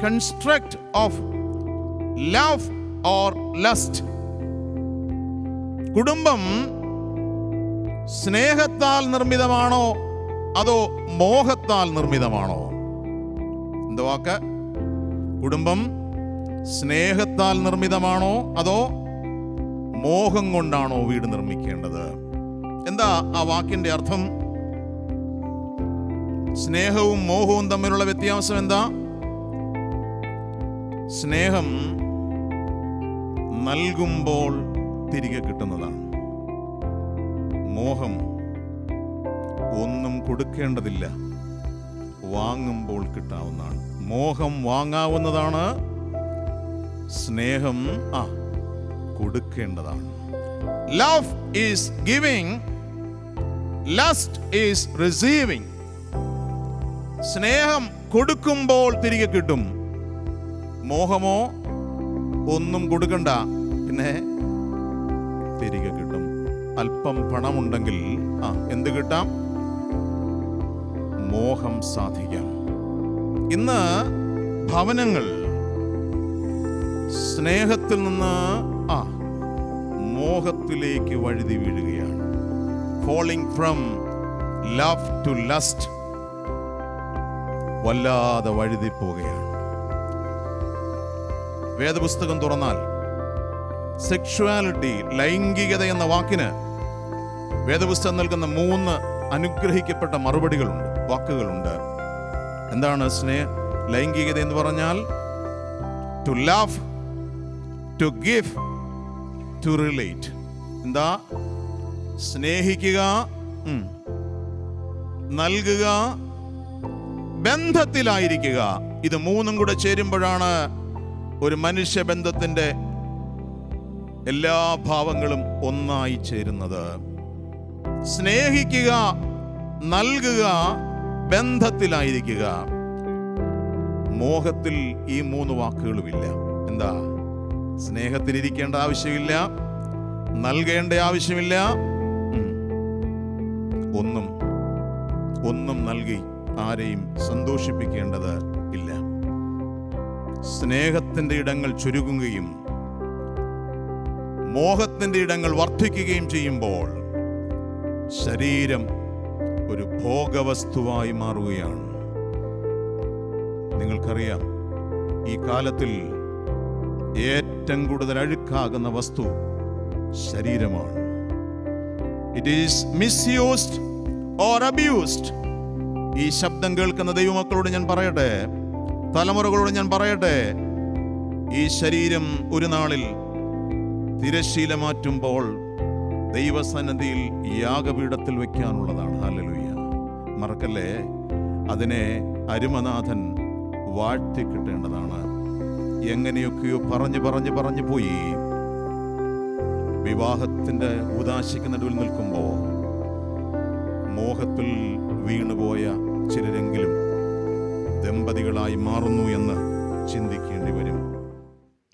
construct of love or lust. കുടുംബം സ്നേഹത്താൽ നിർമ്മിതമാണോ അതോ മോഹത്താൽ നിർമ്മിതമാണോ? എന്താ വാക്ക്? കുടുംബം സ്നേഹത്താൽ നിർമ്മിതമാണോ അതോ മോഹം കൊണ്ടാണോ വീട് നിർമ്മിക്കേണ്ടത്? എന്താ ആ വാക്കിന്റെ അർത്ഥം? സ്നേഹവും മോഹവും തമ്മിലുള്ള വ്യത്യാസം എന്താ? സ്നേഹം നൽകുമ്പോൾ തിരികെ കിട്ടുന്നതാണ്. മോഹം ഒന്നും കൊടുക്കേണ്ടതില്ല, വാങ്ങുമ്പോൾ കിട്ടാവുന്നതാണ്. മോഹം വാങ്ങാവുന്നതാണ്, സ്നേഹം കൊടുക്കേണ്ടതാണ്. Love is giving, lust is receiving. സ്നേഹം കൊടുക്കുമ്പോൾ തിരികെ കിട്ടും. മോഹമോ ഒന്നും കൊടുക്കണ്ട, പിന്നെ തിരികെ കിട്ടും. അല്പം പണമുണ്ടെങ്കിൽ എന്ത് കിട്ടാം? മോഹം സാധിക്കാം. ഇന്ന് ഭവനങ്ങൾ സ്നേഹത്തിൽ നിന്ന് മോഹത്തിലേക്ക് വഴുതി വീഴുകയാണ്. falling from love to lust. വല്ലാതെ വഴുതി പോവുകയാണ്. വേദപുസ്തകം തുറന്നാൽ സെക്ഷുവാലിറ്റി, ലൈംഗികത എന്ന വാക്കിന് വേദപുസ്തകം നൽകുന്ന 3 അനുഗ്രഹിക്കപ്പെട്ട മറുപടികളുണ്ട്, വാക്കുകളുണ്ട്. എന്താണ് ലൈംഗികത എന്ന് പറഞ്ഞാൽ? To love, to give, to relate. എന്താ? സ്നേഹിക്കുക, നൽകുക, ബന്ധത്തിലായിരിക്കുക. ഇത് 3 കൂടെ ചേരുമ്പോഴാണ് ഒരു മനുഷ്യബന്ധത്തിന്റെ എല്ലാ ഭാവങ്ങളും ഒന്നായി ചേരുന്നത്. സ്നേഹിക്കുക, നൽകുക, ബന്ധത്തിലായിരിക്കുക. മോഹത്തിൽ ഈ 3 വാക്കുകളുമില്ല. എന്താ? സ്നേഹത്തിലിരിക്കേണ്ട ആവശ്യമില്ല, നൽകേണ്ട ആവശ്യമില്ല, ഒന്നും നൽകി ആരെയും സന്തോഷിപ്പിക്കേണ്ടത് ഇല്ല. സ്നേഹത്തിന്റെ ഇടങ്ങൾ ചുരുങ്ങുകയും മോഹത്തിന്റെ ഇടങ്ങൾ വർദ്ധിക്കുകയും ചെയ്യുമ്പോൾ ശരീരം ഒരു ഭോഗവസ്തുവായി മാറുകയാണ്. നിങ്ങൾക്കറിയാം, ഈ കാലത്തിൽ ഏറ്റവും കൂടുതൽ അഴുക്കാകുന്ന വസ്തു ശരീരമാണ്. It is misused or abused. ഈ ശബ്ദം കേൾക്കുന്ന ദൈവമക്കളോട് ഞാൻ പറയട്ടെ, തലമുറകളോട് ഞാൻ പറയട്ടെ, ഈ ശരീരം ഒരു നാളിൽ തിരശ്ശീല മാറ്റുമ്പോൾ ദൈവസന്നിധിയിൽ യാഗപീഠത്തിൽ വെക്കാനുള്ളതാണ്. ഹല്ലേലൂയ. മറക്കല്ലേ, അതിനെ അരുമനാഥൻ വാഴ്ത്തിക്കിട്ടേണ്ടതാണ്. എങ്ങനെയൊക്കെയോ പറഞ്ഞു പോയി വിവാഹത്തിന്റെ ഉദാശിക്ക് നടുവിൽ നിൽക്കുമ്പോൾ മോഹത്തിൽ വീണുപോയ ചിലരെങ്കിലും ദമ്പതികളായി മാറുന്നു എന്ന് ചിന്തിക്കേണ്ടി വരും.